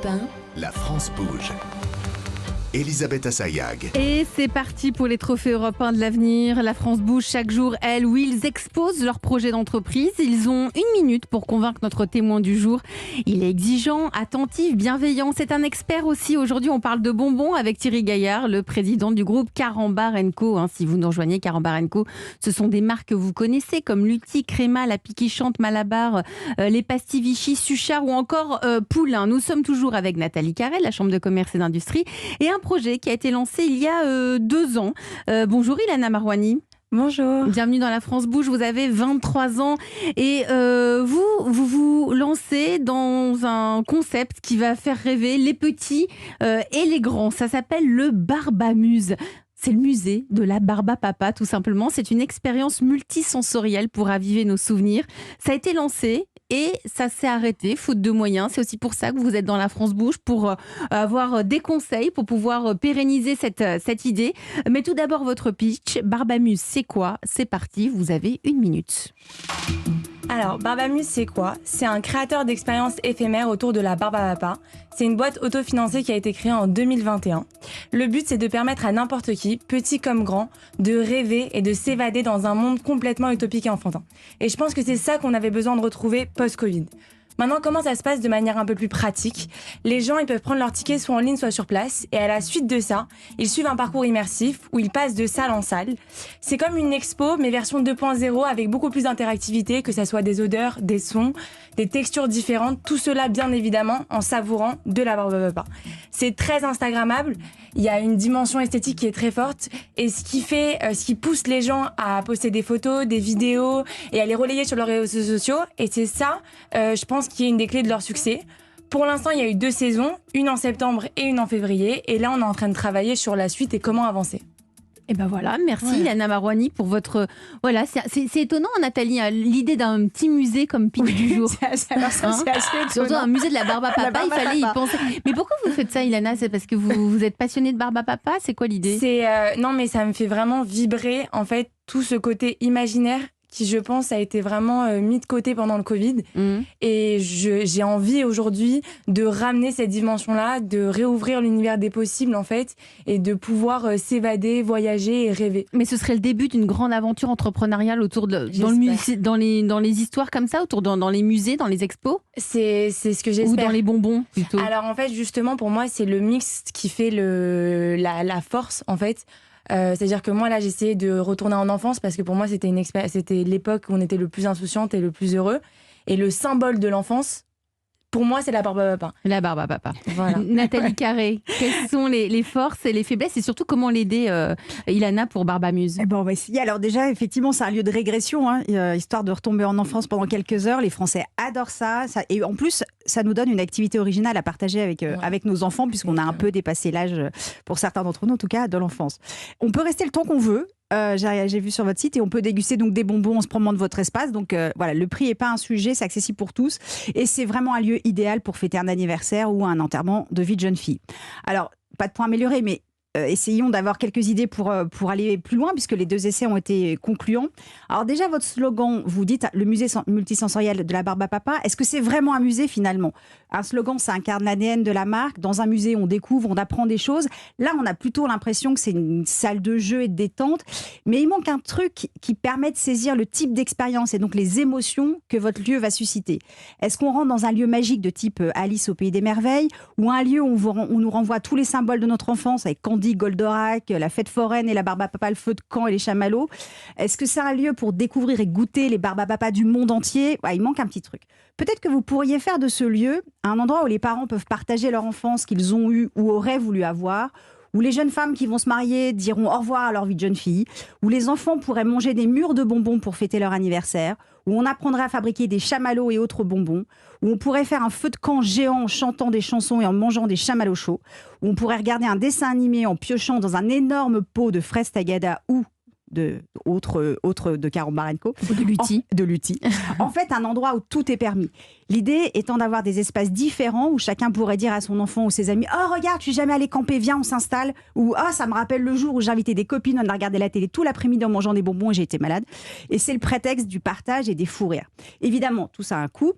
Europe 1. La France bouge. Elisabeth Assayag. Et c'est parti pour les trophées européens de l'avenir. La France bouge chaque jour, elle, où ils exposent leurs projets d'entreprise. Ils ont 1 minute pour convaincre notre témoin du jour. Il est exigeant, attentif, bienveillant. C'est un expert aussi. Aujourd'hui, on parle de bonbons avec Thierry Gaillard, le président du groupe Carambar & Co. Si vous nous rejoignez, Carambar & Co, ce sont des marques que vous connaissez comme Lutti, Créma, La Piquichante, Malabar, les pastilles Vichy, Suchard ou encore Poulain. Nous sommes toujours avec Nathalie Carrel, la Chambre de commerce et d'industrie, et un projet qui a été lancé il y a 2 ans. Bonjour Ilana Marouani. Bonjour. Bienvenue dans La France bouge, vous avez 23 ans et vous lancez dans un concept qui va faire rêver les petits et les grands. Ça s'appelle le Barbamuse. C'est le musée de la barbe à papa, tout simplement. C'est une expérience multisensorielle pour raviver nos souvenirs. Ça a été lancé et ça s'est arrêté, faute de moyens. C'est aussi pour ça que vous êtes dans La France bouge, pour avoir des conseils, pour pouvoir pérenniser cette idée. Mais tout d'abord, votre pitch. Barbamuse, c'est quoi ? C'est parti, vous avez 1 minute. Alors, Barbamuse, c'est quoi ? C'est un créateur d'expériences éphémères autour de la barbe à papa. C'est une boîte autofinancée qui a été créée en 2021. Le but, c'est de permettre à n'importe qui, petit comme grand, de rêver et de s'évader dans un monde complètement utopique et enfantin. Et je pense que c'est ça qu'on avait besoin de retrouver post-Covid. Maintenant, comment ça se passe de manière un peu plus pratique ? Les gens, ils peuvent prendre leur ticket soit en ligne, soit sur place. Et à la suite de ça, ils suivent un parcours immersif où ils passent de salle en salle. C'est comme une expo, mais version 2.0 avec beaucoup plus d'interactivité, que ça soit des odeurs, des sons, des textures différentes. Tout cela, bien évidemment, en savourant de la barbe à papa. C'est très instagrammable. Il y a une dimension esthétique qui est très forte. Et ce qui pousse les gens à poster des photos, des vidéos et à les relayer sur leurs réseaux sociaux. Et c'est ça, je pense, qui est une des clés de leur succès. Pour l'instant, il y a eu 2 saisons, une en septembre et une en février. Et là, on est en train de travailler sur la suite et comment avancer. Et ben voilà, merci Ilana Marouani pour votre... Voilà, c'est étonnant Nathalie, l'idée d'un petit musée comme pitch du jour. C'est assez étonnant. Surtout un musée de la barbe à papa, il fallait y penser. Mais pourquoi vous faites ça Ilana ? C'est parce que vous êtes passionnée de barbe à papa ? C'est quoi l'idée ? Non, mais ça me fait vraiment vibrer, en fait, tout ce côté imaginaire qui, je pense, a été vraiment mis de côté pendant le Covid. Et j'ai envie aujourd'hui de ramener cette dimension-là, de réouvrir l'univers des possibles, en fait, et de pouvoir s'évader, voyager et rêver. Mais ce serait le début d'une grande aventure entrepreneuriale autour dans les histoires comme ça, dans les musées, dans les expos ? C'est ce que j'espère. Ou dans les bonbons, plutôt ? Alors, en fait, justement, pour moi, c'est le mix qui fait la force, en fait. C'est-à-dire que moi, là, j'essayais de retourner en enfance parce que pour moi, c'était l'époque où on était le plus insouciante et le plus heureux. Et le symbole de l'enfance, pour moi, c'est la barbe à papa. La barbe à papa. Voilà. Nathalie Carré, quelles sont les forces et les faiblesses et surtout comment l'aider, Ilana, pour Barbamuse ? On va essayer. Alors déjà, effectivement, c'est un lieu de régression, histoire de retomber en enfance pendant quelques heures. Les Français adorent ça. Et en plus, ça nous donne une activité originale à partager avec nos enfants, puisqu'on a un peu dépassé l'âge, pour certains d'entre nous en tout cas, de l'enfance. On peut rester le temps qu'on veut. J'ai vu sur votre site et on peut déguster donc des bonbons en se promenant de votre espace. Donc voilà, le prix n'est pas un sujet, c'est accessible pour tous. Et c'est vraiment un lieu idéal pour fêter un anniversaire ou un enterrement de vie de jeune fille. Alors, pas de point amélioré, mais essayons d'avoir quelques idées pour aller plus loin, puisque les 2 essais ont été concluants. Alors déjà, votre slogan, vous dites le musée multisensoriel de la barbe à papa. Est-ce que c'est vraiment un musée finalement ? Un slogan, ça incarne l'ADN de la marque. Dans un musée, on découvre, on apprend des choses. Là, on a plutôt l'impression que c'est une salle de jeu et de détente. Mais il manque un truc qui permet de saisir le type d'expérience et donc les émotions que votre lieu va susciter. Est-ce qu'on rentre dans un lieu magique de type Alice au Pays des Merveilles, ou un lieu où on nous renvoie tous les symboles de notre enfance avec Candy, Goldorak, la fête foraine et la barbe à papa, le feu de camp et les chamallows? Est-ce que c'est un lieu pour découvrir et goûter les barbes à papa du monde entier ? Il manque un petit truc. Peut-être que vous pourriez faire de ce lieu un endroit où les parents peuvent partager leur enfance qu'ils ont eue ou auraient voulu avoir, où les jeunes femmes qui vont se marier diront au revoir à leur vie de jeune fille, où les enfants pourraient manger des murs de bonbons pour fêter leur anniversaire, où on apprendrait à fabriquer des chamallows et autres bonbons, où on pourrait faire un feu de camp géant en chantant des chansons et en mangeant des chamallows chauds, où on pourrait regarder un dessin animé en piochant dans un énorme pot de fraises tagada ou autre de Carambar & Co. Ou de Lutti. De Lutti. En fait, un endroit où tout est permis. L'idée étant d'avoir des espaces différents où chacun pourrait dire à son enfant ou ses amis « Oh, regarde, je suis jamais allé camper, viens, on s'installe » ou « Oh, ça me rappelle le jour où j'ai invité des copines, on a regardé la télé tout l'après-midi en mangeant des bonbons et j'ai été malade. » Et c'est le prétexte du partage et des fous rires. Évidemment, tout ça a un coût.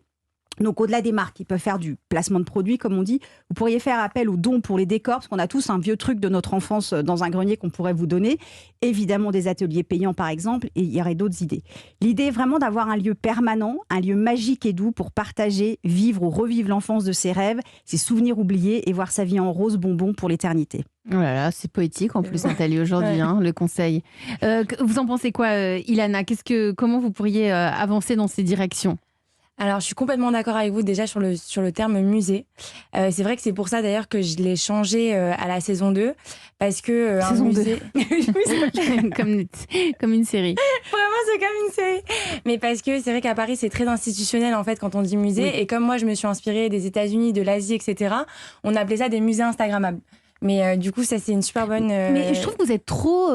Donc, au-delà des marques qui peuvent faire du placement de produits, comme on dit, vous pourriez faire appel aux dons pour les décors, parce qu'on a tous un vieux truc de notre enfance dans un grenier qu'on pourrait vous donner. Évidemment, des ateliers payants, par exemple, et il y aurait d'autres idées. L'idée est vraiment d'avoir un lieu permanent, un lieu magique et doux pour partager, vivre ou revivre l'enfance de ses rêves, ses souvenirs oubliés et voir sa vie en rose bonbon pour l'éternité. Oh là là, c'est poétique en plus, Nathalie, aujourd'hui, le conseil. Vous en pensez quoi, Ilana? Comment vous pourriez avancer dans ces directions? Alors, je suis complètement d'accord avec vous déjà sur le terme musée. C'est vrai que c'est pour ça d'ailleurs que je l'ai changé à la saison 2. Parce que saison un musée... comme une série. Vraiment, c'est comme une série. Mais parce que c'est vrai qu'à Paris, c'est très institutionnel en fait quand on dit musée. Oui. Et comme moi, je me suis inspirée des États-Unis, de l'Asie, etc., on appelait ça des musées Instagrammables. Mais du coup, ça, c'est une super bonne... Mais je trouve que vous êtes trop...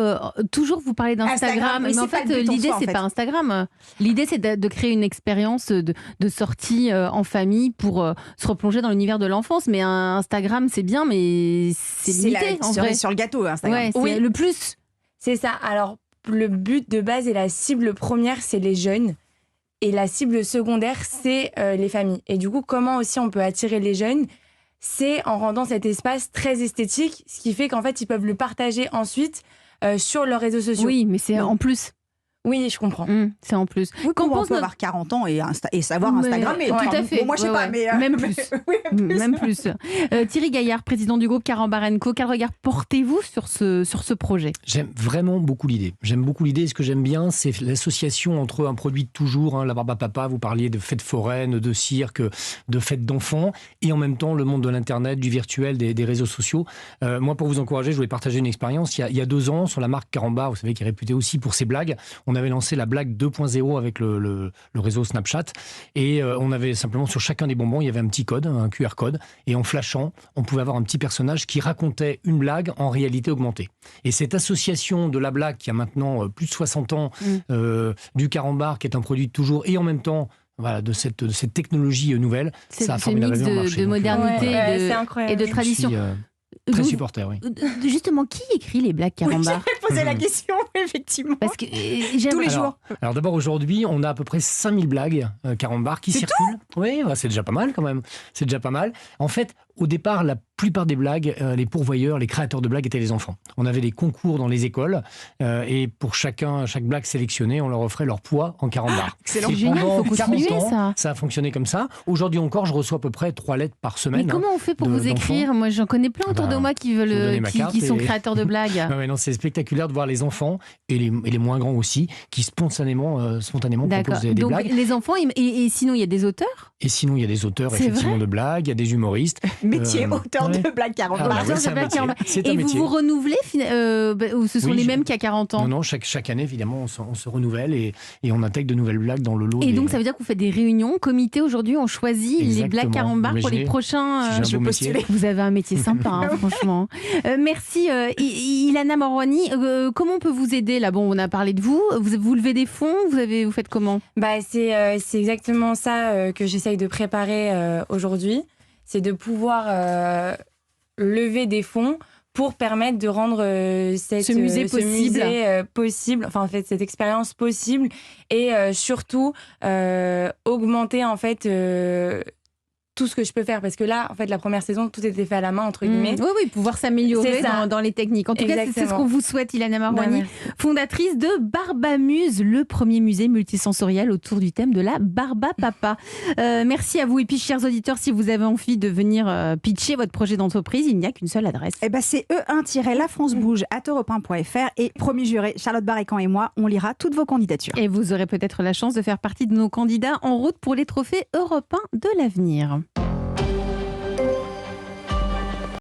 toujours, vous parlez d'Instagram. Mais en fait, l'idée, c'est pas Instagram. L'idée, c'est de créer une expérience de sortie en famille pour se replonger dans l'univers de l'enfance. Mais Instagram, c'est bien, mais c'est limité, en vrai. Sur le gâteau, Instagram. Ouais, c'est le plus. C'est ça. Alors, le but de base et la cible première, c'est les jeunes. Et la cible secondaire, c'est les familles. Et du coup, comment aussi on peut attirer les jeunes ? C'est en rendant cet espace très esthétique, ce qui fait qu'en fait, ils peuvent le partager ensuite sur leurs réseaux sociaux. Oui, mais c'est en plus. Oui, je comprends. C'est en plus. Oui, quand on peut avoir 40 ans et savoir Instagrammer. Tout à fait. Bon, moi, je sais pas, mais... Même plus. Même plus. Thierry Gaillard, président du groupe Carambar & Co. Quel regard portez-vous sur ce projet ? J'aime vraiment beaucoup l'idée. Ce que j'aime bien, c'est l'association entre un produit de toujours, la barbe à papa, vous parliez de fêtes foraines, de cirque, de fêtes d'enfants, et en même temps le monde de l'Internet, du virtuel, des réseaux sociaux. Moi, pour vous encourager, je voulais partager une expérience. Il y a 2 ans, sur la marque Carambar, vous savez, qui est réputée aussi pour ses blagues, on avait lancé la blague 2.0 avec le réseau Snapchat, et on avait simplement sur chacun des bonbons, il y avait un petit code, un QR code, et en flashant, on pouvait avoir un petit personnage qui racontait une blague en réalité augmentée. Et cette association de la blague qui a maintenant plus de 60 ans, du Carambar qui est un produit de toujours, et en même temps de cette technologie nouvelle, ça a formidablement marché. C'est une mix de modernité et de tradition. Très supporter, oui. Justement, qui écrit les blagues Carambar ? J'avais posé la question, effectivement. Parce que tous les jours. Alors d'abord, aujourd'hui, on a à peu près 5000 blagues Carambar qui circulent. Oui, c'est déjà pas mal quand même. C'est déjà pas mal. En fait, au départ, la plupart des blagues, les pourvoyeurs, les créateurs de blagues étaient les enfants. On avait des concours dans les écoles et pour chaque blague sélectionnée, on leur offrait leur poids en Carambar. C'est génial, il faut continuer ça a fonctionné comme ça. Aujourd'hui encore, je reçois à peu près 3 lettres par semaine. Mais comment on fait pour vous écrire ? Moi, j'en connais plein autour de moi qui sont créateurs de blagues. Non, c'est spectaculaire de voir les enfants et les moins grands aussi qui spontanément proposent des Donc, blagues. Les enfants, et sinon, il y a des auteurs ? Et sinon, il y a des auteurs effectivement de blagues, il y a des humoristes. Métier auteur de blagues Carambar. C'est un et métier. vous renouvelez ou ce sont les mêmes qu'il y a 40 ans ? Non, chaque année, évidemment, on se renouvelle et on intègre de nouvelles blagues dans le lot. Et donc, ça veut dire que vous faites des réunions, comité aujourd'hui, on choisit les blagues Carambar pour les prochains... je postule. Vous avez un métier sympa, franchement. Merci, Ilana Morwani. Comment on peut vous aider là ? Bon, on a parlé de vous. Vous levez des fonds ? Vous faites comment ? C'est exactement ça que j'essaye de préparer aujourd'hui. C'est de pouvoir lever des fonds pour permettre de rendre ce musée possible, enfin en fait cette expérience possible et surtout augmenter en fait tout ce que je peux faire parce que là en fait la première saison tout était fait à la main entre guillemets. Oui, pouvoir s'améliorer dans les techniques. En tout cas, c'est ce qu'on vous souhaite, Ilana Morwani, fondatrice de Barbamuse, le premier musée multisensoriel autour du thème de la barbe à papa. Merci à vous et puis chers auditeurs, si vous avez envie de venir pitcher votre projet d'entreprise, il n'y a qu'une seule adresse. C'est e1-lafrancebouge@europe1.fr et promis juré, Charlotte Barécan et moi, on lira toutes vos candidatures. Et vous aurez peut-être la chance de faire partie de nos candidats en route pour les trophées européens de l'avenir.